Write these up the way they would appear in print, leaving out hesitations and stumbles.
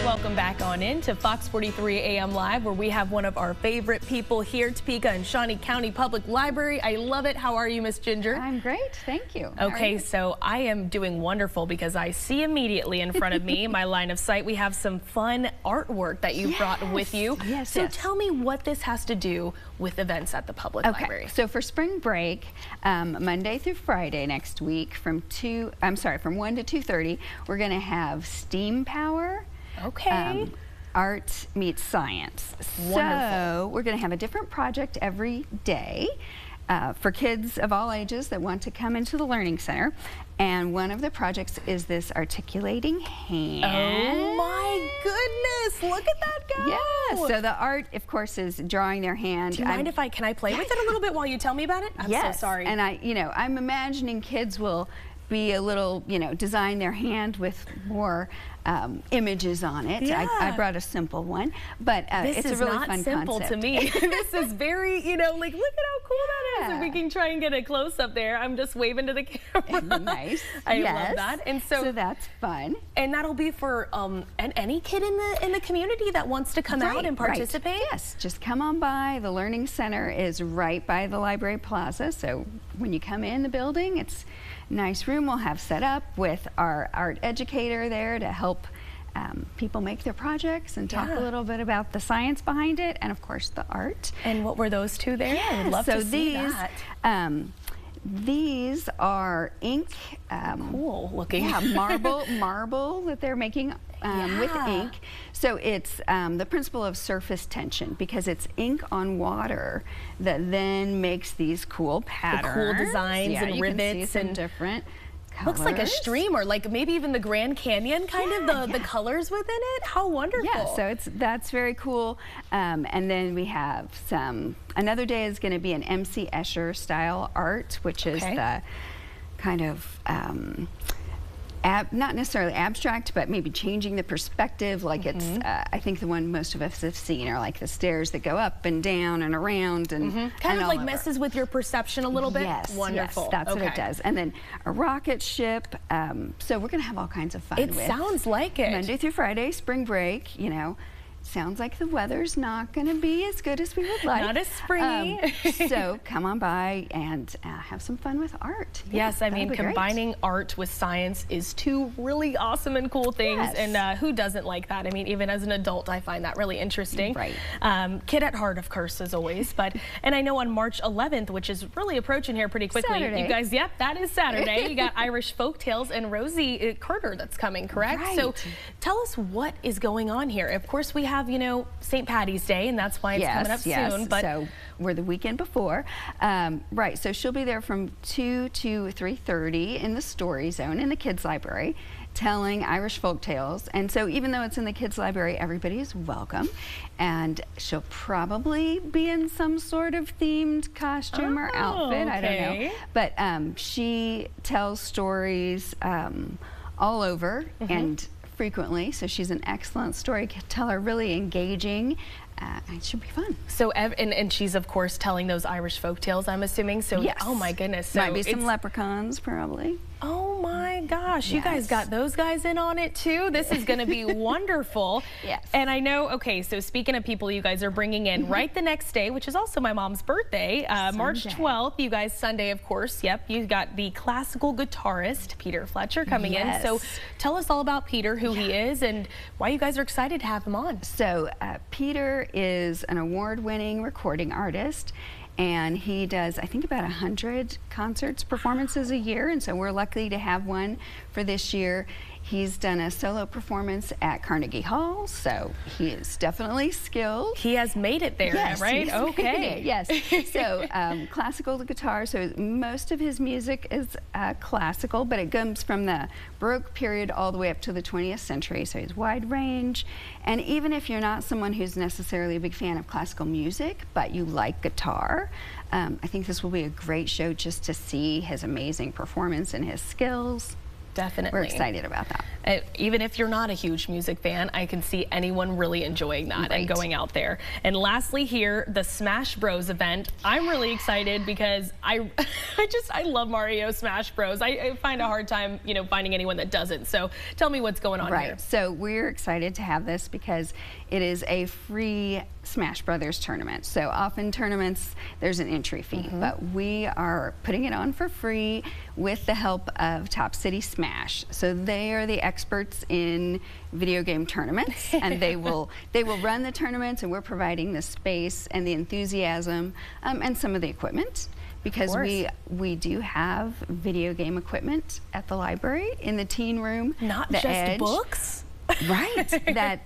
Welcome back on in to Fox 43 AM Live, where we have one of our favorite people here, Topeka and Shawnee County Public Library. I love it. How are you, Miss Ginger? I'm great, thank you. Okay, so I am doing wonderful because I see immediately in front of me, my line of sight, we have some fun artwork that you brought with you. So tell me what this has to do with events at the public library. So for spring break, Monday through Friday next week from 1 to 2:30, we're going to have STEAM Power. Okay. Art meets science. Wonderful. So we're going to have a different project every day for kids of all ages that want to come into the Learning Center. And one of the projects is this articulating hand. Oh my goodness, look at that go. Yeah, so the art, of course, is drawing their hand. Do you mind if can I play with it a little bit while you tell me about it? I'm so sorry. And I'm imagining kids will be a little, design their hand with more images on it. Yeah. I brought a simple one, but it's a really fun concept. This is not simple to me. This is very, like, look at how cool that is. If we can try and get a close up there. I'm just waving to the camera. Nice. I love that. And so that's fun. And that'll be for any kid in the community that wants to come out and participate? Yes, just come on by. The Learning Center is right by the Library Plaza, so when you come in the building, it's a nice room we'll have set up with our art educator there to help people make their projects and talk a little bit about the science behind it, and of course the art. And what were those two there? I would love to see that. These are ink. Cool looking. Yeah, marble that they're making with ink. So it's the principle of surface tension, because it's ink on water that then makes these cool patterns. The cool designs and rivets can see some different colors. Looks like a stream, or like maybe even the Grand Canyon kind of the colors within it. How wonderful. Yeah, so that's very cool. And then we have another day is going to be an MC Escher style art, which is the kind of not necessarily abstract, but maybe changing the perspective. Like it's, I think the one most of us have seen are like the stairs that go up and down and around and kind of like messes with your perception a little bit. Yes, wonderful. Yes, that's what it does. And then a rocket ship. So we're going to have all kinds of fun. It sounds like it. Monday through Friday, spring break. Sounds like the weather's not going to be as good as we would like. Not as springy. So come on by and have some fun with art. Yes, I mean, combining art with science is two really awesome and cool things. Yes. And who doesn't like that? I mean, even as an adult, I find that really interesting. Right. Kid at heart, of course, as always. And I know on March 11th, which is really approaching here pretty quickly. Saturday. You guys, yep, that is Saturday. You got Irish folk tales and Rosie Carter that's coming, correct? Right. So tell us what is going on here. Of course, we have, St. Patty's Day, and that's why it's coming up soon. But so we're the weekend before. Right, so she'll be there from 2 to 3:30 in the Story Zone in the Kids Library, telling Irish folk tales. And so even though it's in the Kids Library, everybody is welcome. And she'll probably be in some sort of themed costume or outfit. I don't know. But she tells stories all over and frequently, so she's an excellent storyteller, really engaging. It should be fun. So, and she's of course telling those Irish folk tales, I'm assuming. So, oh my goodness. So might be some leprechauns, probably. Oh my gosh, you guys got those guys in on it too. This is going to be wonderful. Yes. And I know, okay, so speaking of people you guys are bringing in right the next day, which is also my mom's birthday, March 12th, you guys, Sunday, of course. Yep, you got the classical guitarist, Peter Fletcher, coming in. So tell us all about Peter, who he is, and why you guys are excited to have him on. So Peter is an award-winning recording artist, and he does, I think, about 100 concerts, performances a year, and so we're lucky to have one for this year. He's done a solo performance at Carnegie Hall, so he is definitely skilled. He has made it there, right? Okay. Yes. So classical guitar, so most of his music is classical, but it comes from the Baroque period all the way up to the 20th century, so he's wide range. And even if you're not someone who's necessarily a big fan of classical music, but you like guitar, I think this will be a great show just to see his amazing performance and his skills. Definitely. we're excited about that. Even if you're not a huge music fan, I can see anyone really enjoying that and going out there. And lastly here, the Smash Bros event. I'm really excited because I love Mario Smash Bros. I find a hard time, finding anyone that doesn't. So tell me what's going on here. So we're excited to have this because it is a free Smash Brothers tournament. So often tournaments, there's an entry fee, but we are putting it on for free with the help of Top City Smash. So they are the experts in video game tournaments, and they will run the tournaments, and we're providing the space and the enthusiasm and some of the equipment, because we do have video game equipment at the library in the teen room. Not just books? Right, that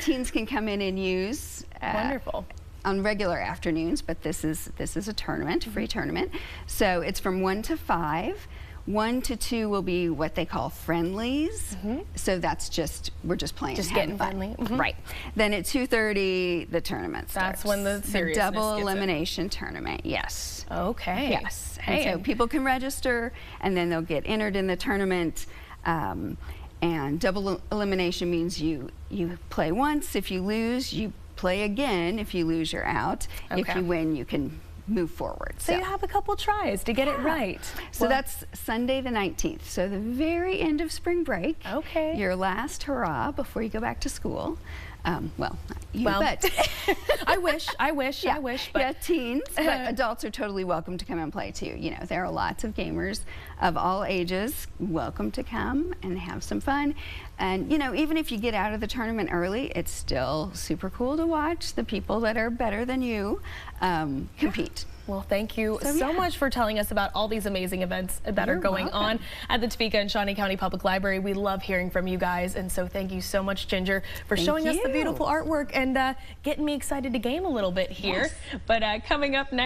teens can come in and use. Wonderful. On regular afternoons, but this is a tournament, free tournament. So it's from 1 to 5. 1 to 2 will be what they call friendlies. So that's we're just playing, just having getting fun. friendly. Right. Then at 2:30, the tournament starts. That's when the seriousness double gets elimination tournament. Yes. Okay. Yes. And so people can register, and then they'll get entered in the tournament. And double elimination means you play once. If you lose, you play again. If you lose, you're out. If you win, you can move forward. So you have a couple tries to get it right. So that's Sunday the 19th. So the very end of spring break. Okay. Your last hurrah before you go back to school. Well, not you, but I wish, but yeah, teens, but adults are totally welcome to come and play too. There are lots of gamers of all ages welcome to come and have some fun. And even if you get out of the tournament early, it's still super cool to watch the people that are better than you compete. Well, thank you so much for telling us about all these amazing events that are going on at the Topeka and Shawnee County Public Library. We love hearing from you guys, and so thank you so much, Ginger, for showing us the beautiful artwork and getting me excited to game a little bit here. But coming up next.